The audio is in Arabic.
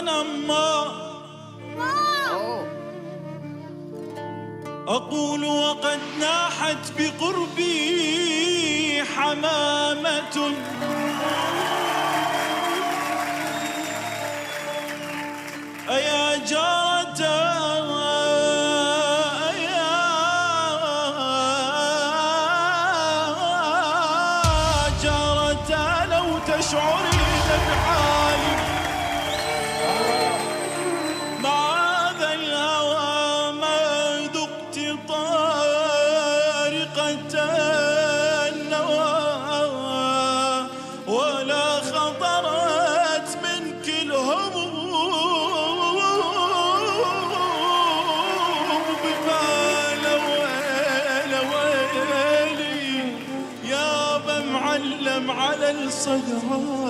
أما أقول وقد ناحت بقربي حمامة أيا جارتا لو تشعرين بحالي مع هذا الهوى ما ذقت طارقة النوى ولا خطرت منك الهموم ببال ويلي يا معلم على الصدر